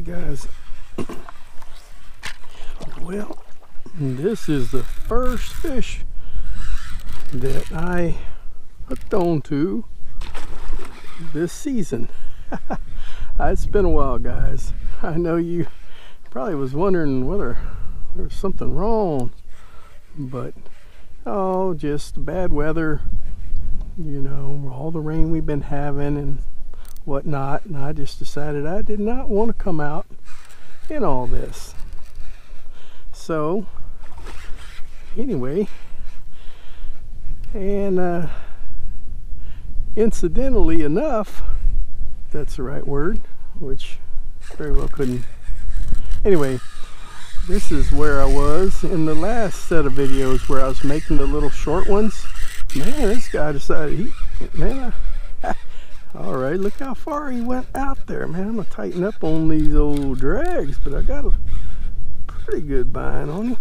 guys. Well, this is the first fish that I hooked onto this season. It's been a while, guys. I know you probably was wondering whether there was something wrong, but oh, just bad weather, you know, all the rain we've been having and whatnot, and I just decided I did not want to come out in all this. So anyway, and incidentally enough, that's the right word, which very well couldn't. Anyway, this is where I was in the last set of videos where I was making the little short ones. Man, this guy decided all right, look how far he went out there. Man, I'm gonna tighten up on these old drags, but I got a pretty good bind on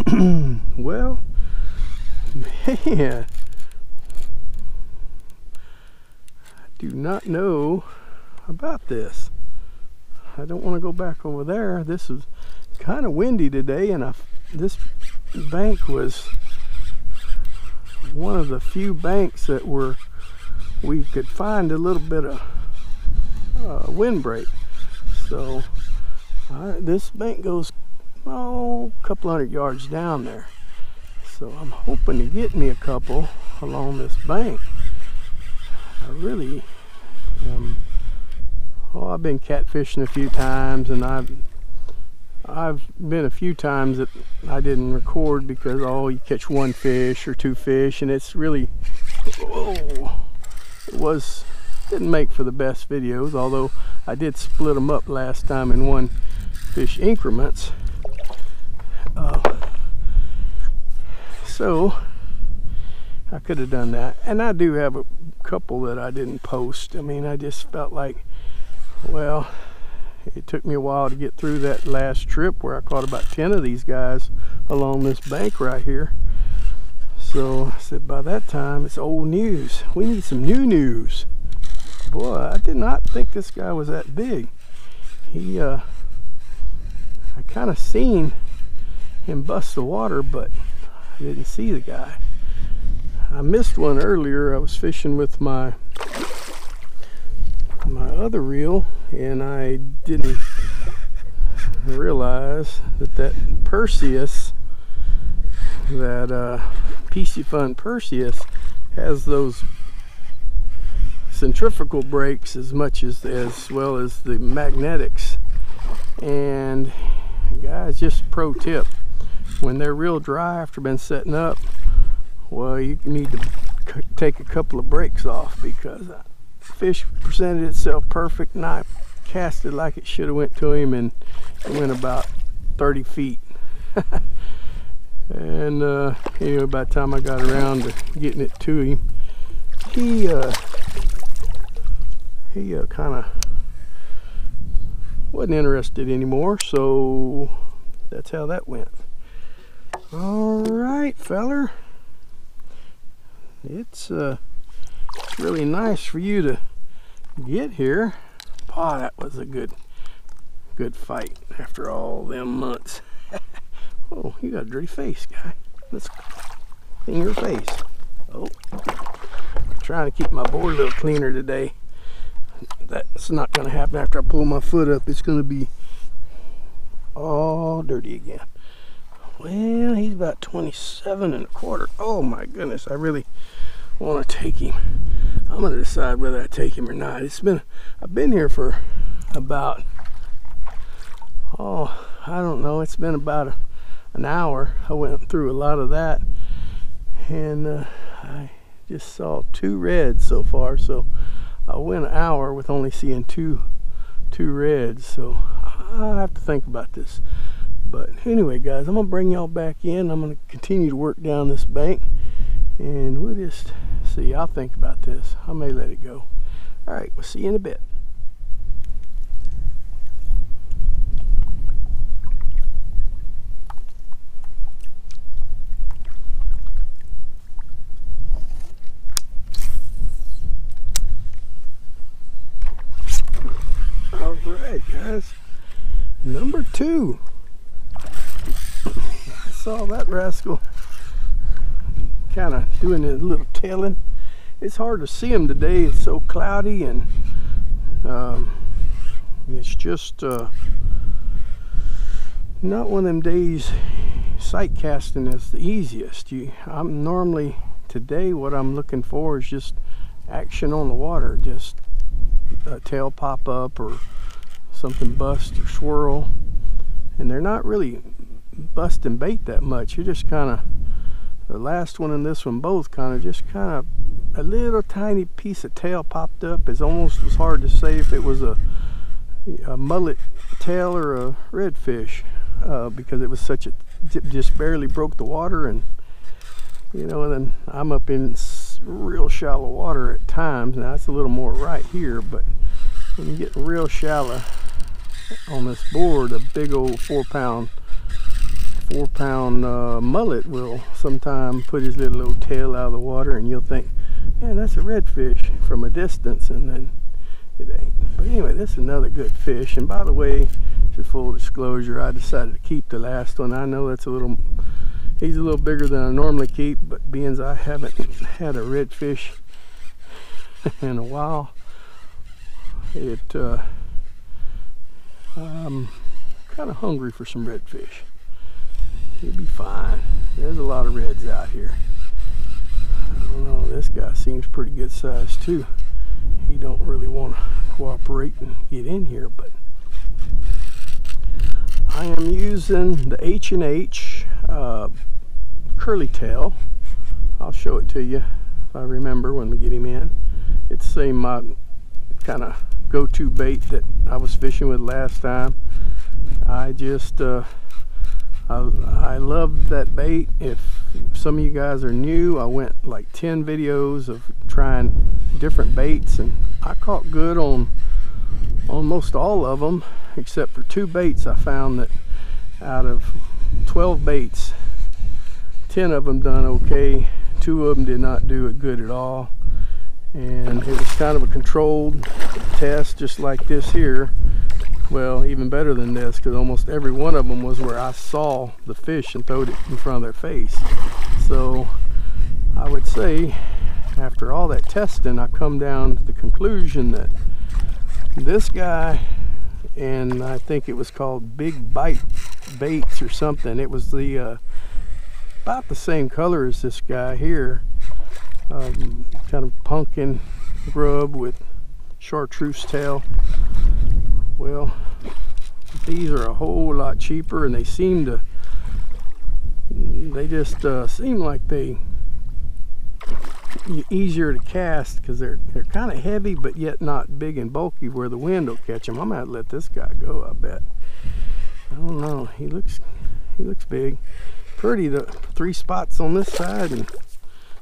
him. Well, man, I do not know about this. I don't want to go back over there. This is kind of windy today, and this bank was one of the few banks that we could find a little bit of windbreak. So this bank goes a couple hundred yards down there. So I'm hoping to get me a couple along this bank. I really I've been catfishing a few times, and I've been a few times that I didn't record because you catch one fish or two fish, and it's really didn't make for the best videos, although I did split them up last time in one fish increments. So I could have done that, and I do have a couple that I didn't post. I mean, I just felt like, well, it took me a while to get through that last trip where I caught about 10 of these guys along this bank right here. So I said, by that time it's old news. We need some new news. Boy, I did not think this guy was that big. I kind of seen him bust the water, but I didn't see the guy. I missed one earlier. I was fishing with my other reel, and I didn't realize that Perseus, that PC Fun Perseus, has those centrifugal brakes as well as the magnetics. And guys, just pro tip, when they're real dry after been setting up, well, you need to take a couple of brakes off, because fish presented itself perfect, and I cast it like it should have went to him, and it went about 30 feet. And anyway, by the time I got around to getting it to him, he kind of wasn't interested anymore. So that's how that went. All right, feller, it's really nice for you to get here. Boy, that was a good fight after all them months. Oh, you got a dirty face, guy. Let's clean your face. Oh, I'm trying to keep my board a little cleaner today. That's not going to happen after I pull my foot up. It's going to be all dirty again. Well, he's about 27.25. Oh my goodness, I really want to take him. I'm going to decide whether I take him or not. I've been here for about, I don't know, it's been about an hour. I went through a lot of that, and I just saw 2 reds so far. So I went an hour with only seeing two reds. So I have to think about this. But anyway, guys, I'm gonna bring y'all back in. I'm gonna continue to work down this bank, and we'll just see. I'll think about this. I may let it go. All right, we'll see you in a bit. All right, guys. saw that rascal kind of doing a little tailing. It's hard to see him today. It's so cloudy, and it's just not one of them days sight casting is the easiest. I'm normally, today what I'm looking for is just action on the water, just a tail pop up or something bust or swirl, and they're not really busting bait that much. You're just kind of, the last one and this one both kind of a little tiny piece of tail popped up. It's almost as hard to say if it was a mullet tail or a redfish, because it was such a, just barely broke the water. And you know, and then I'm up in real shallow water at times. Now it's a little more right here, but when you get real shallow on this board, a big old 4-pound mullet will sometime put his little tail out of the water, and you'll think, man, that's a redfish from a distance, and then it ain't. But anyway, this is another good fish. And by the way, just full disclosure, I decided to keep the last one. I know that's he's a little bigger than I normally keep, but being as I haven't had a redfish in a while, I'm kind of hungry for some redfish. He'll be fine. There's a lot of reds out here. I don't know, this guy seems pretty good size too. He don't really want to cooperate and get in here, but I am using the H&H curly tail. I'll show it to you if I remember when we get him in. It's the same kind of go-to bait that I was fishing with last time. I just I love that bait. If some of you guys are new, I went like 10 videos of trying different baits, and I caught good on almost all of them except for 2 baits. I found that out of 12 baits, 10 of them done okay, 2 of them did not do it good at all. And it was kind of a controlled test, just like this here. Well, even better than this, because almost every one of them was where I saw the fish and throwed it in front of their face. So I would say, after all that testing, I come down to the conclusion that this guy, and I think it was called Big Bite Baits or something, it was the about the same color as this guy here, kind of pumpkin grub with chartreuse tail. Well, these are a whole lot cheaper, and they just seem like they easier to cast because they're kind of heavy, but yet not big and bulky where the wind will catch them. I might let this guy go, I bet. I don't know. He looks big, pretty. The 3 spots on this side and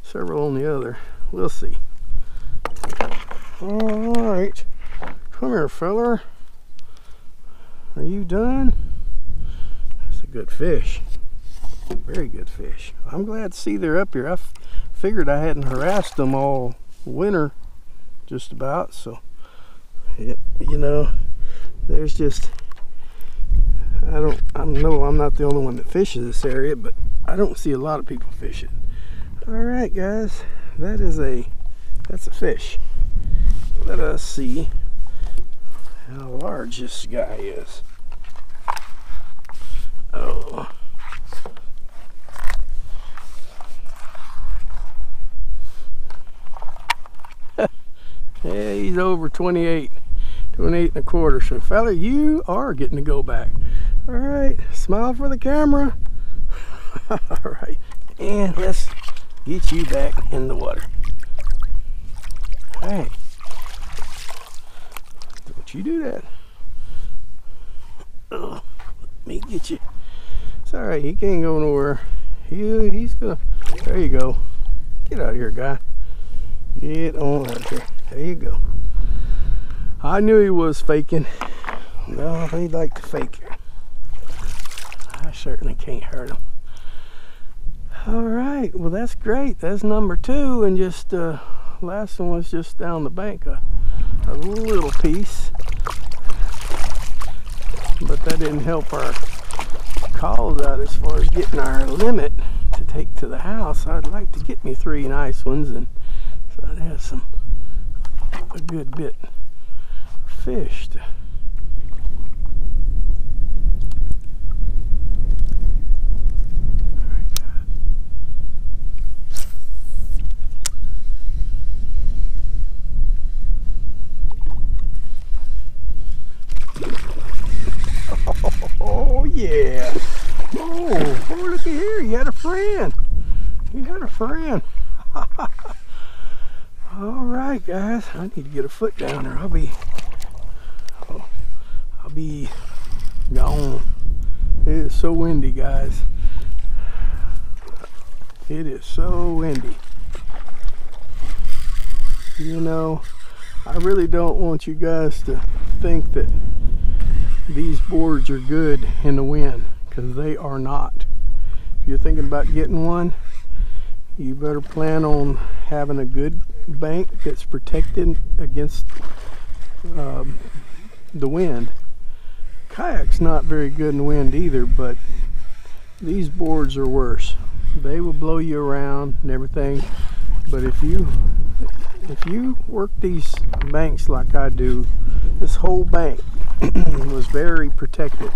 several on the other. We'll see. All right, come here, feller. Are you done? That's a good fish. Very good fish. I'm glad to see they're up here. I figured I hadn't harassed them all winter, just about. So, you know, there's just, I know I'm not the only one that fishes this area, but I don't see a lot of people fishing. All right, guys, that's a fish. Let us see how large this guy is. Oh. Yeah, he's over 28 and a quarter. So fella, you are getting to go back. All right, smile for the camera. All right, and let's get you back in the water. All right. Don't you do that. Oh, let me get you. It's all right, he can't go nowhere. He's gonna, there you go. Get out of here, guy. Get on out of here. There you go. I knew he was faking. No, he liked to fake. I certainly can't hurt him. All right, well that's great. That's number 2, and just last one was just down the bank, a little piece, but that didn't help our calls out as far as getting our limit to take to the house. I'd like to get me 3 nice ones, and so I'd have a good bit of fish to. Oh yeah! Oh, look at here! You had a friend. You had a friend. All right, guys. I need to get a foot down there. I'll be gone. It is so windy, guys. It is so windy. You know, I really don't want you guys to think that these boards are good in the wind, because they are not. If you're thinking about getting one, you better plan on having a good bank that's protected against the wind. Kayak's not very good in the wind either, but these boards are worse. They will blow you around and everything, but if you work these banks like I do, this whole bank was very protected,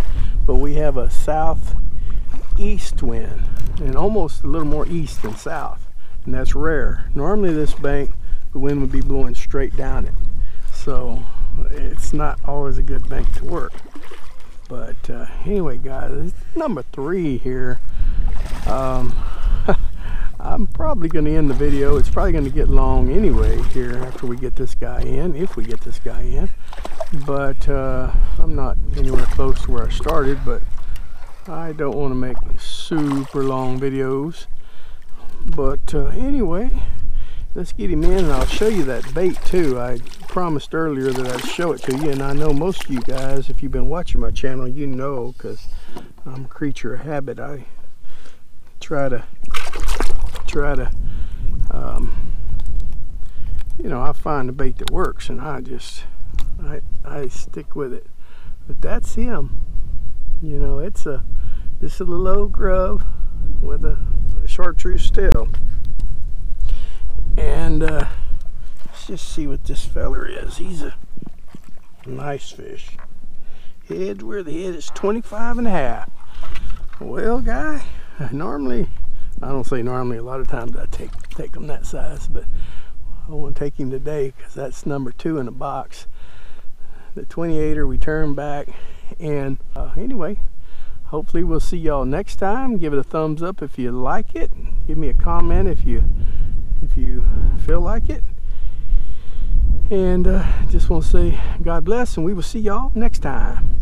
but we have a southeast wind and almost a little more east than south, and that's rare. Normally this bank, the wind would be blowing straight down it, so it's not always a good bank to work. But anyway, guys, number 3 here. I'm probably going to end the video. It's probably going to get long anyway here after we get this guy in, if we get this guy in. But I'm not anywhere close to where I started, but I don't want to make super long videos. But anyway, let's get him in, and I'll show you that bait too. I promised earlier that I'd show it to you, and I know most of you guys, if you've been watching my channel, you know, because I'm a creature of habit. I try to you know, I find a bait that works, and I stick with it. But that's him. You know, it's just a little old grub with a chartreuse still. And let's just see what this feller is. He's a nice fish. Head where the head is 25.5. Well, guy, normally, I don't say normally, a lot of times I take them that size, but I want to take him today because that's number 2 in the box. The 28er we turn back, and anyway, hopefully we'll see y'all next time. Give it a thumbs up if you like it. Give me a comment if you feel like it. And just want to say God bless, and we will see y'all next time.